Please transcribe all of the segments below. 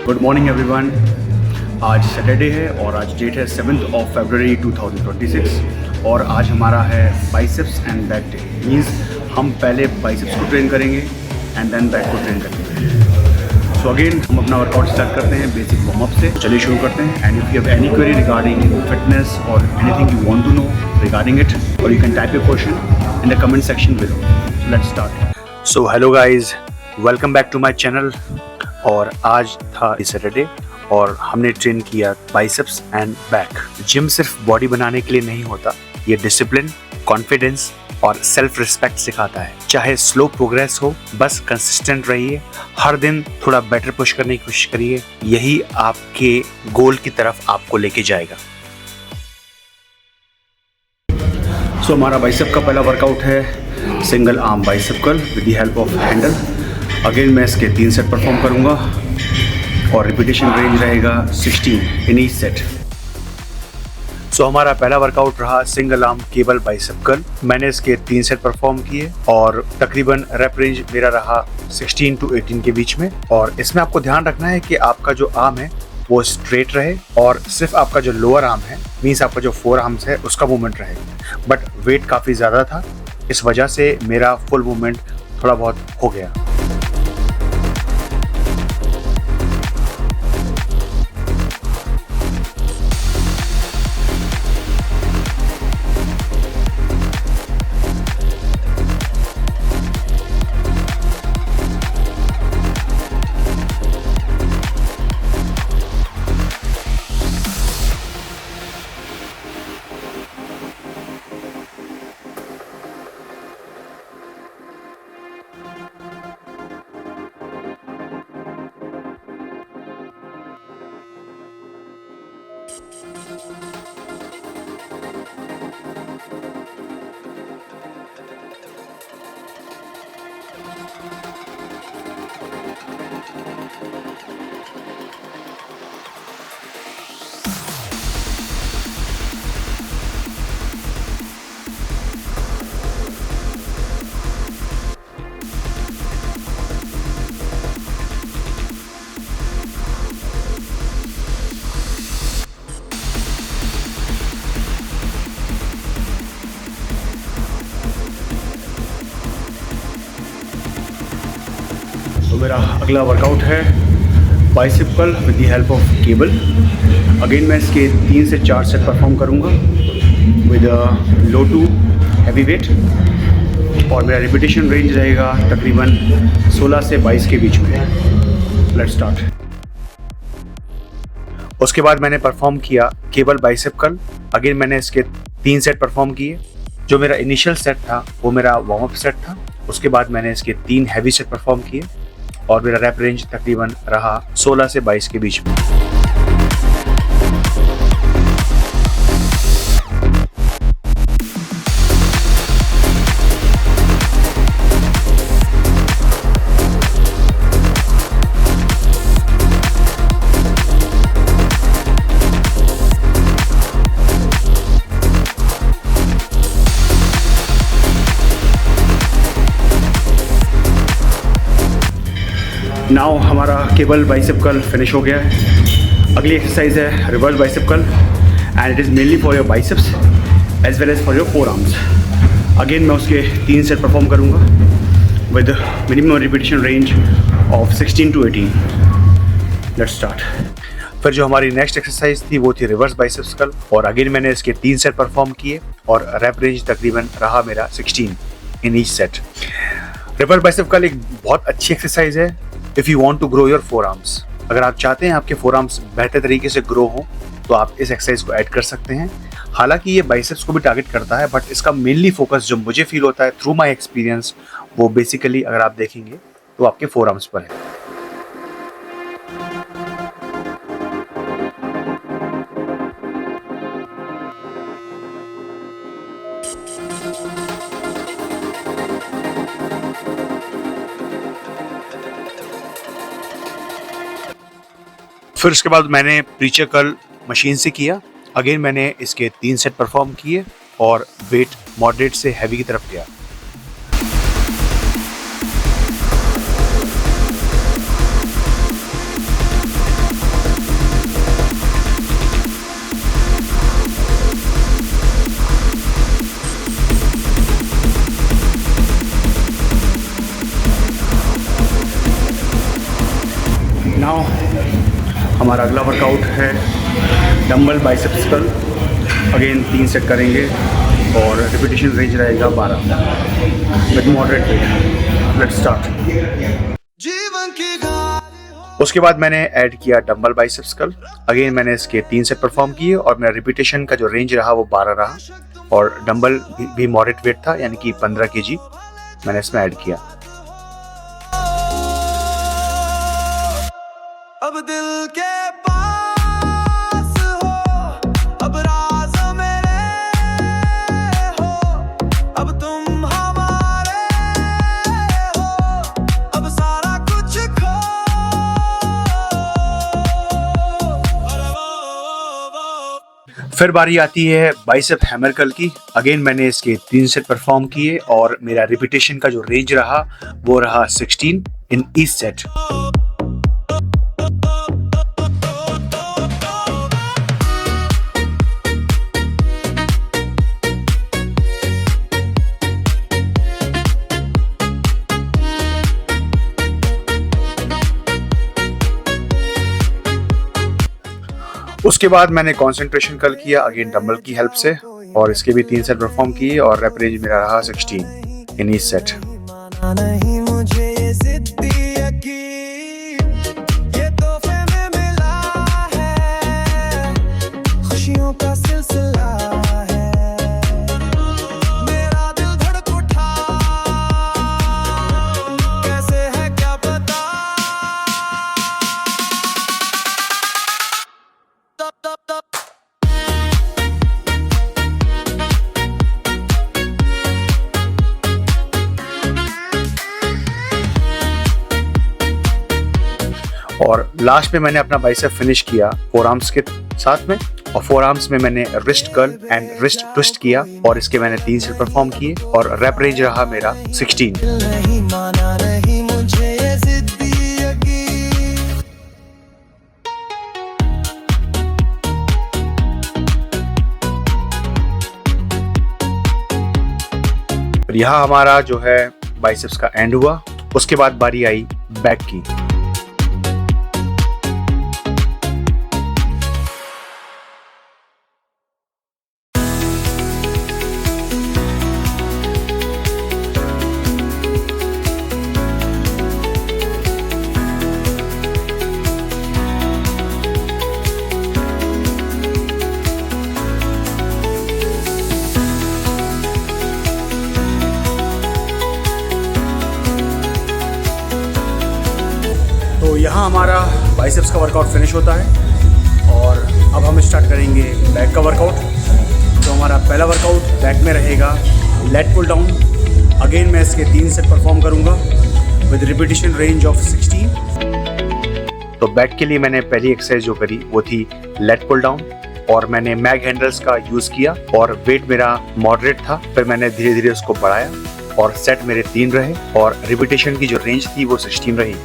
Good morning everyone. आज Saturday है और आज डेट है 7 फरवरी 2026 और आज हमारा है biceps and back day. Means हम पहले बाइसेप्स को ट्रेन करेंगे एंड देन बैक को ट्रेन करेंगे। सो अगेन हम अपना वर्कआउट स्टार्ट करते हैं बेसिक वार्म अप से। चलिए शुरू करते हैं। And if you have any query regarding fitness और anything you want to know regarding it, और you can type your question in the comment section below. Let's start. So hello guys, welcome back to my channel. और आज था Saturday और हमने train किया biceps and back. Gym सिर्फ body बनाने के लिए नहीं होता, ये डिसिप्लिन, कॉन्फिडेंस और सेल्फ रिस्पेक्ट सिखाता है। चाहे स्लो प्रोग्रेस हो, बस कंसिस्टेंट रहिए, हर दिन थोड़ा बेटर पुश करने की कोशिश करिए, यही आपके गोल की तरफ आपको लेके जाएगा। सो हमारा बाइसेप का पहला वर्कआउट है single arm bicep curl with the help of Henle. Again मैं इसके 3 सेट परफॉर्म करूंगा और रिपीटेशन रेंज रहेगा 16 इन ईच सेट। सो हमारा पहला वर्कआउट रहा single arm cable bicep curl. मैंने इसके 3 सेट परफॉर्म किए और तकरीबन रेप रेंज मेरा रहा 16 to 18 के बीच में। और इसमें आपको ध्यान रखना है कि आपका जो आर्म है वो स्ट्रेट रहे और सिर्फ आपका जो लोअर आर्म है, मीन्स आपका जो 4 आर्म्स है, उसका मूवमेंट रहे। बट वेट काफ़ी ज़्यादा था, इस वजह से मेरा फुल मूवमेंट थोड़ा बहुत हो गया। तो मेरा अगला वर्कआउट है bicep curl with the help of cable. Again मैं इसके 3 से 4 सेट परफॉर्म करूँगा with low to heavy weight और मेरा रिपीटेशन रेंज रहेगा तकरीबन 16 से 22 के बीच में। Let's start. उसके बाद मैंने परफॉर्म किया केबल बाइसेप कर्ल। अगेन मैंने इसके 3 सेट परफॉर्म किए। जो मेरा इनिशियल सेट था वो मेरा वार्म अप सेट था। उसके बाद मैंने इसके 3 हैवी सेट परफॉर्म किए और मेरा रैप रेंज तकरीबन रहा 16 से 22 के बीच में। नाउ हमारा केबल बाइसेप कर्ल फिनिश हो गया है। अगली एक्सरसाइज है reverse bicep curl and it is mainly for your biceps as well as for your 4 arms. Again मैं उसके 3 सेट परफॉर्म करूँगा with minimum repetition range of 16 to 18। Let's start. फिर जो हमारी नेक्स्ट एक्सरसाइज थी वो थी रिवर्स बाइसेप्स कर्ल और अगेन मैंने इसके 3 सेट परफॉर्म किए और रैप रेंज तकरीबन रहा मेरा 16 in each set. Reverse bicep curl एक बहुत अच्छी एक्सरसाइज है if you want to grow your 4 arms. अगर आप चाहते हैं आपके 4 आर्म्स बेहतर तरीके से ग्रो हो तो आप इस एक्सरसाइज को ऐड कर सकते हैं। हालांकि ये बाइसेप्स को भी टारगेट करता है, बट इसका मेनली फोकस जो मुझे फील होता है थ्रू माय एक्सपीरियंस, वो बेसिकली अगर आप देखेंगे तो आपके 4 आर्म्स पर है। फिर उसके बाद मैंने प्रीचर कर्ल मशीन से किया। अगेन मैंने इसके 3 सेट परफॉर्म किए और वेट मॉडरेट से हैवी की तरफ गया। नाउ हमारा अगला वर्कआउट है dumbbell biceps curl. Again 3 set करेंगे और रिपीटेशन रेंज रहेगा 12 with moderate weight. Let's start. उसके बाद मैंने ऐड किया डंबल बाइसेप्स कर्ल। अगेन मैंने इसके 3 सेट परफॉर्म किए और मेरा रिपीटेशन का जो रेंज रहा वो 12 रहा और डंबल भी मॉडरेट वेट था, यानी कि 15 kg मैंने इसमें ऐड किया। अब दिल के पास हो, अब राज मेरे हो, अब तुम हमारे हो, अब सारा कुछ खो। फिर बारी आती है बाइसेप हैमर कर्ल की। अगेन मैंने इसके 3 सेट परफॉर्म किए और मेरा रिपीटेशन का जो रेंज रहा वो रहा 16 इन ईच सेट। उसके बाद मैंने कंसंट्रेशन कर्ल किया अगेन डंबल की हेल्प से और इसके भी 3 सेट परफॉर्म किए और रेप रेंज मेरा रहा 16 इन ईच सेट। और लास्ट में मैंने अपना बाइसेप फिनिश किया फोर आर्म्स के साथ में और फोर आर्म्स में मैंने wrist curl and wrist twist किया और इसके मैंने 3 सेट परफॉर्म किए और रेप रेंज रहा मेरा 16। यहाँ हमारा जो है बाइसेप्स का एंड हुआ। उसके बाद बारी आई बैक की। तो यहाँ हमारा बाइसेप्स का वर्कआउट फिनिश होता है और अब हम स्टार्ट करेंगे बैक का वर्कआउट। तो हमारा पहला वर्कआउट बैक में रहेगा लेट पुल डाउन। अगेन मैं इसके 3 सेट परफॉर्म करूँगा विद रिपीटेशन रेंज ऑफ 16। तो बैक के लिए मैंने पहली एक्सरसाइज जो करी वो थी लेट पुल डाउन और मैंने मैग हैंडल्स का यूज़ किया और वेट मेरा मॉडरेट था। फिर मैंने धीरे धीरे उसको बढ़ाया और सेट मेरे 3 रहे और रिपीटेशन की जो रेंज थी वो 16 रही।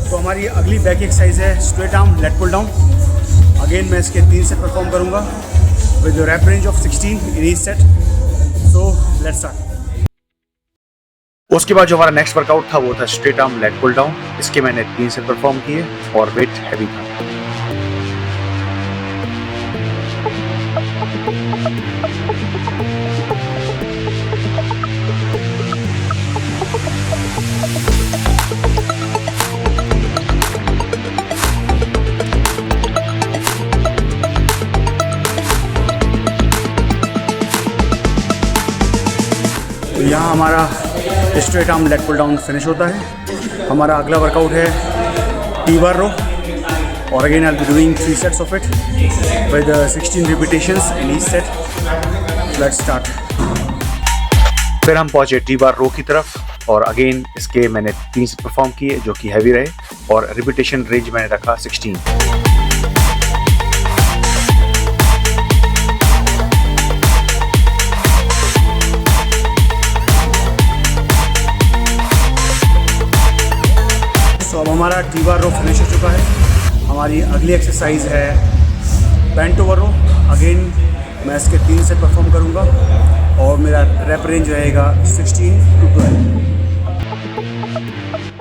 तो हमारी अगली बैक एक्सरसाइज है straight arm lat pull down. Again मैं इसके 3 सेट परफॉर्म करूंगा with rep range of 16 in each set. So let's start. उसके बाद जो हमारा नेक्स्ट वर्कआउट था वो था straight arm lat pull down. इसके मैंने 3 सेट परफॉर्म किए और वेट हैवी था। यहाँ हमारा straight arm lat pull down finish होता है। हमारा अगला वर्कआउट है टी बार रो और again I will be doing 3 sets of it with 16 repetitions in each set. Let's start. फिर हम पहुँचे टी बार रो की तरफ और अगेन इसके मैंने 3 सेट परफॉर्म किए जो कि हैवी रहे और रिपीटेशन रेंज मैंने रखा 16। हमारा टी-बार रो फिनिश हो चुका है। हमारी अगली एक्सरसाइज है बेंट ओवर रो। अगेन मैं इसके 3 सेट परफॉर्म करूँगा और मेरा रैप रेंज रहेगा 16 to 12।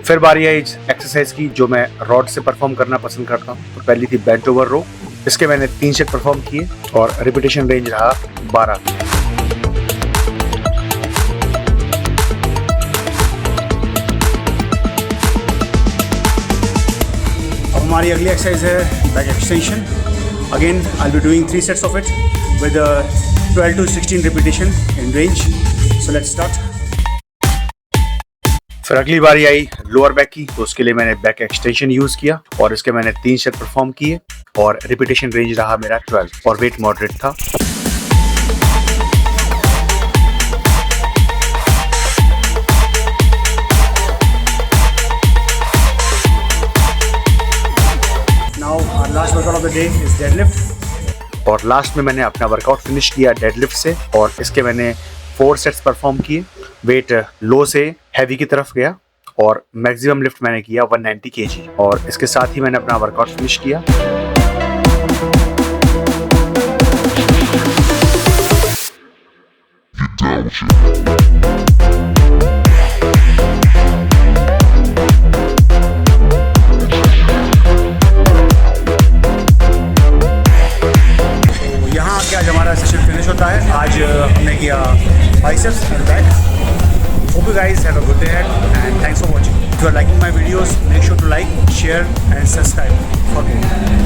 फिर बारी आई एक्सरसाइज की जो मैं रॉड से परफॉर्म करना पसंद करता हूँ। तो पहली थी बेंट ओवर रो, इसके मैंने 3 सेट परफॉर्म किए और रिपीटेशन रेंज रहा 12। अब हमारी अगली एक्सरसाइज है back extension. Again I will be doing 3 sets of it with 12 to 16 repetition in range. So let's start. फिर अगली बारी आई लोअर बैक की, तो उसके लिए मैंने बैक एक्सटेंशन यूज किया और इसके मैंने 3 सेट परफॉर्म किए और रिपीटेशन रेंज रहा मेरा 12 और वेट मॉडरेट था। Now last workout of the day is deadlift और लास्ट में मैंने अपना वर्कआउट फिनिश किया डेडलिफ्ट से और इसके मैंने 4 सेट्स परफॉर्म किए। वेट लो से हैवी की तरफ गया और मैक्सिमम लिफ्ट मैंने किया 190 kg और इसके साथ ही मैंने अपना वर्कआउट फिनिश किया। तो यहाँ आके आज हमारा सेशन फिनिश होता है। आज हमने किया biceps and back. Hope you guys have a good day ahead and thanks for watching. If you are liking my videos, make sure to like, share and subscribe for more.